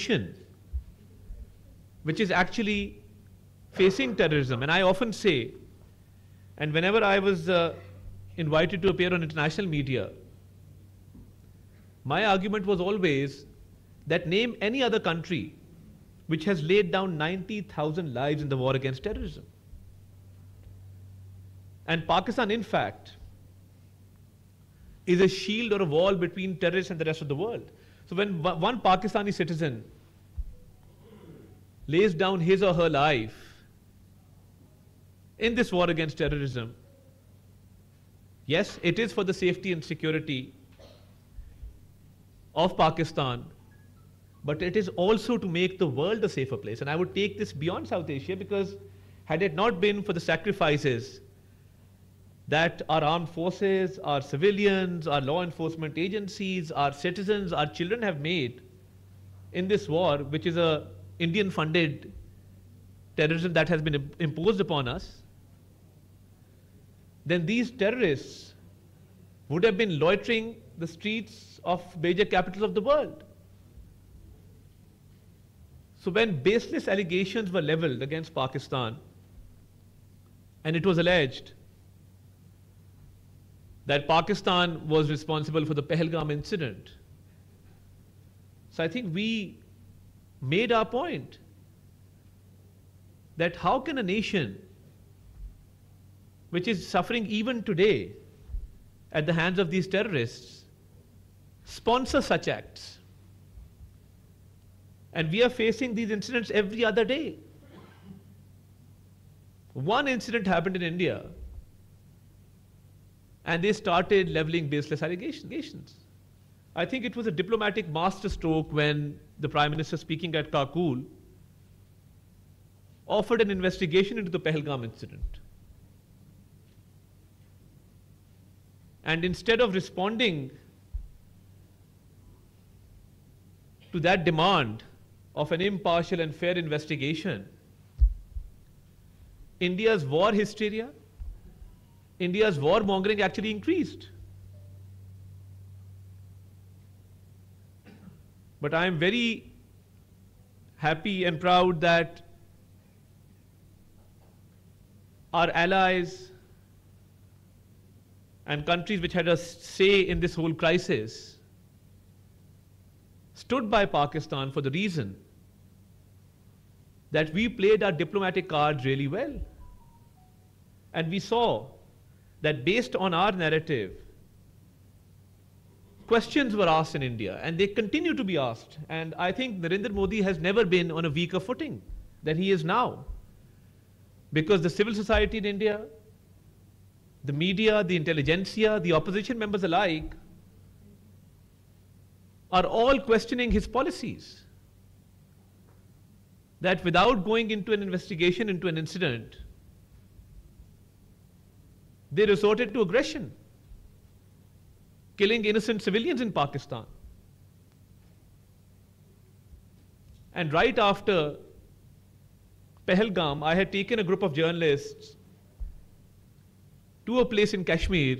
nation which is actually facing terrorism, and I often say, and whenever I was invited to appear on international media, my argument was always that name any other country which has laid down 90,000 lives in the war against terrorism. And Pakistan, in fact, is a shield or a wall between terrorists and the rest of the world. So when one Pakistani citizen lays down his or her life in this war against terrorism, yes, it is for the safety and security of Pakistan, but it is also to make the world a safer place. And I would take this beyond South Asia, because had it not been for the sacrifices that our armed forces, our civilians, our law enforcement agencies, our citizens, our children have made in this war, which is a Indian-funded terrorism that has been imposed upon us, then these terrorists would have been loitering the streets of major capitals of the world. So when baseless allegations were leveled against Pakistan, and it was alleged that Pakistan was responsible for the Pahalgam incident, so I think we made our point that how can a nation which is suffering even today at the hands of these terrorists sponsor such acts? And we are facing these incidents every other day. One incident happened in India, and they started leveling baseless allegations. I think it was a diplomatic masterstroke when the Prime Minister, speaking at Kakul, offered an investigation into the Pahalgam incident. And instead of responding to that demand of an impartial and fair investigation, India's war hysteria, India's warmongering actually increased. But I am very happy and proud that our allies and countries which had a say in this whole crisis stood by Pakistan for the reason that we played our diplomatic cards really well. And we saw that based on our narrative, questions were asked in India, and they continue to be asked. And I think Narendra Modi has never been on a weaker footing than he is now, because the civil society in India, the media, the intelligentsia, the opposition members alike are all questioning his policies. That without going into an investigation into an incident, they resorted to aggression, killing innocent civilians in Pakistan. And right after Pahalgam, I had taken a group of journalists to a place in Kashmir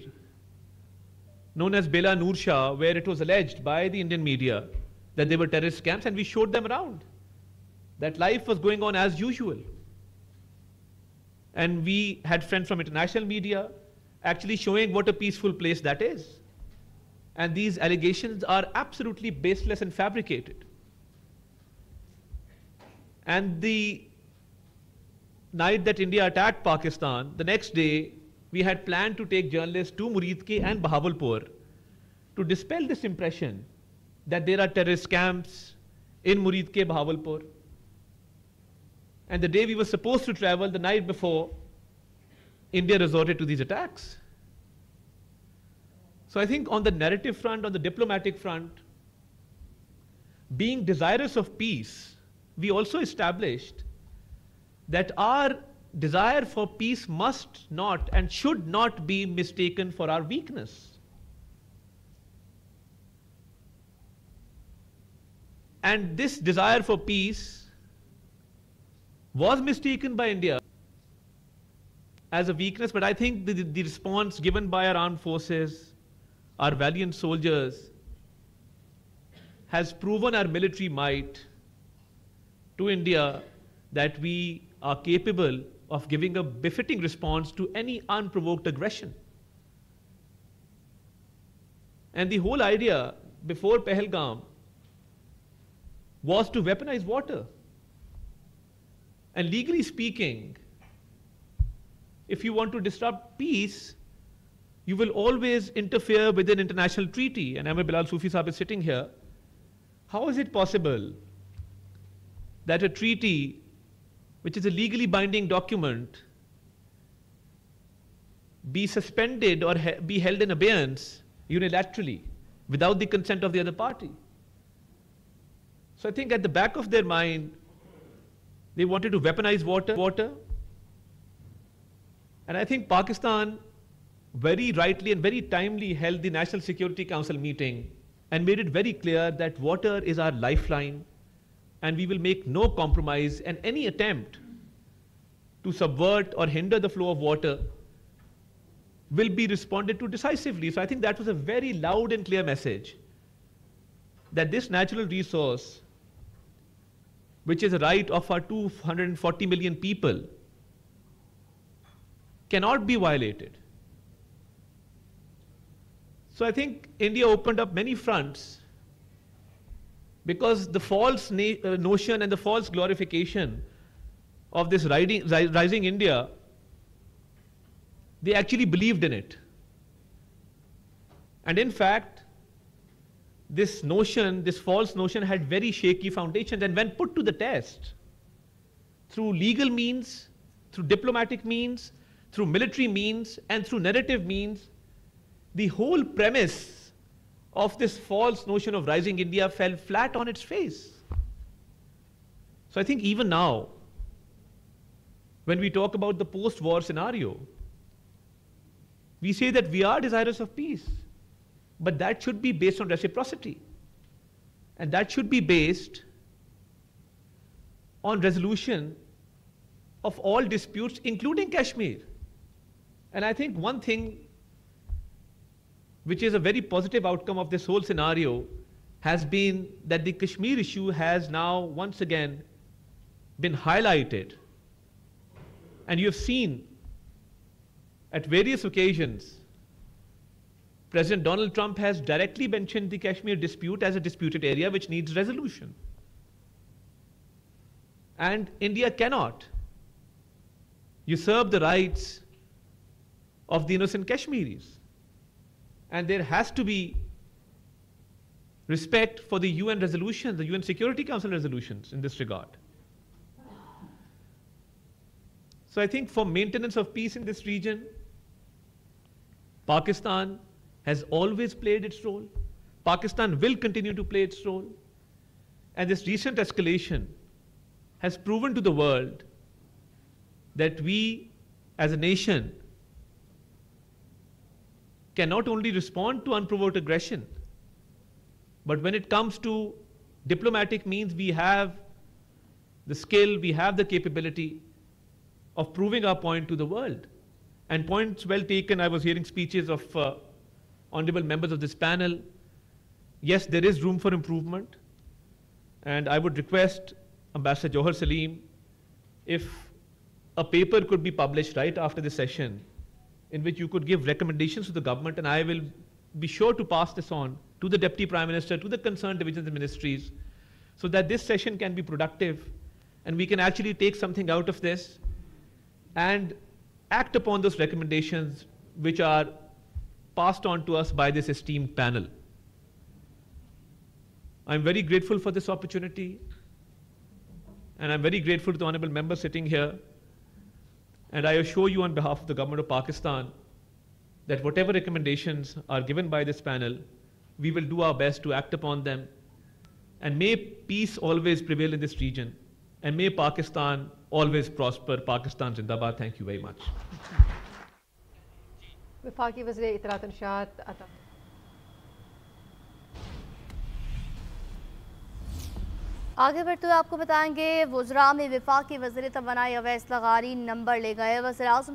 known as Bela Noor Shah, where it was alleged by the Indian media that they were terrorist camps, and we showed them around that life was going on as usual. And we had friends from international media actually showing what a peaceful place that is. And these allegations are absolutely baseless and fabricated. And the night that India attacked Pakistan, the next day, we had planned to take journalists to Muridke and Bahawalpur to dispel this impression that there are terrorist camps in Muridke, Bahawalpur. And the day we were supposed to travel, the night before, India resorted to these attacks. So I think on the narrative front, on the diplomatic front, being desirous of peace, we also established that our desire for peace must not and should not be mistaken for our weakness. And this desire for peace was mistaken by India as a weakness, but I think the response given by our armed forces, our valiant soldiers, has proven our military might to India that we are capable of giving a befitting response to any unprovoked aggression. And the whole idea before Pahalgam was to weaponize water. And legally speaking, if you want to disrupt peace, you will always interfere with an international treaty. And Amir Bilal Sufi Sahib is sitting here. How is it possible that a treaty, which is a legally binding document, be suspended or be held in abeyance unilaterally without the consent of the other party? So I think at the back of their mind, they wanted to weaponize water. And I think Pakistan very rightly and very timely held the National Security Council meeting and made it very clear that water is our lifeline and we will make no compromise, and any attempt to subvert or hinder the flow of water will be responded to decisively. So I think that was a very loud and clear message that this natural resource, which is a right of our 240 million people, cannot be violated. So I think India opened up many fronts, because the false notion and the false glorification of this rising India, they actually believed in it. And in fact, this notion, this false notion, had very shaky foundations, and when put to the test through legal means, through diplomatic means, through military means, and through narrative means, the whole premise of this false notion of rising India fell flat on its face. So I think even now, when we talk about the post-war scenario, we say that we are desirous of peace, but that should be based on reciprocity. And that should be based on resolution of all disputes, including Kashmir. And I think one thing which is a very positive outcome of this whole scenario has been that the Kashmir issue has now once again been highlighted. And you have seen at various occasions, President Donald Trump has directly mentioned the Kashmir dispute as a disputed area which needs resolution. And India cannot usurp the rights of the innocent Kashmiris. And there has to be respect for the UN resolutions, the UN Security Council resolutions in this regard. So I think for maintenance of peace in this region, Pakistan has always played its role. Pakistan will continue to play its role. And this recent escalation has proven to the world that we as a nation can not only respond to unprovoked aggression, but when it comes to diplomatic means, we have the skill, we have the capability of proving our point to the world. And points well taken. I was hearing speeches of honorable members of this panel. Yes, there is room for improvement. And I would request Ambassador Johar Saleem, if a paper could be published right after this session, in which you could give recommendations to the government, and I will be sure to pass this on to the Deputy Prime Minister, to the concerned divisions and ministries, so that this session can be productive and we can actually take something out of this and act upon those recommendations which are passed on to us by this esteemed panel. I'm very grateful for this opportunity, and I'm very grateful to the honorable member sitting here. And I assure you on behalf of the government of Pakistan that whatever recommendations are given by this panel, we will do our best to act upon them. And may peace always prevail in this region. And may Pakistan always prosper. Pakistan Zindabad. Thank you very much. वफाकी वज़ीर इत्तलात इरशाद अता आगे बढ़ते हुए आपको बताएंगे वज़रा में वफाकी वज़ीर तवानाई अवैस लगारी नंबर ले गए। वज़ीर आज़म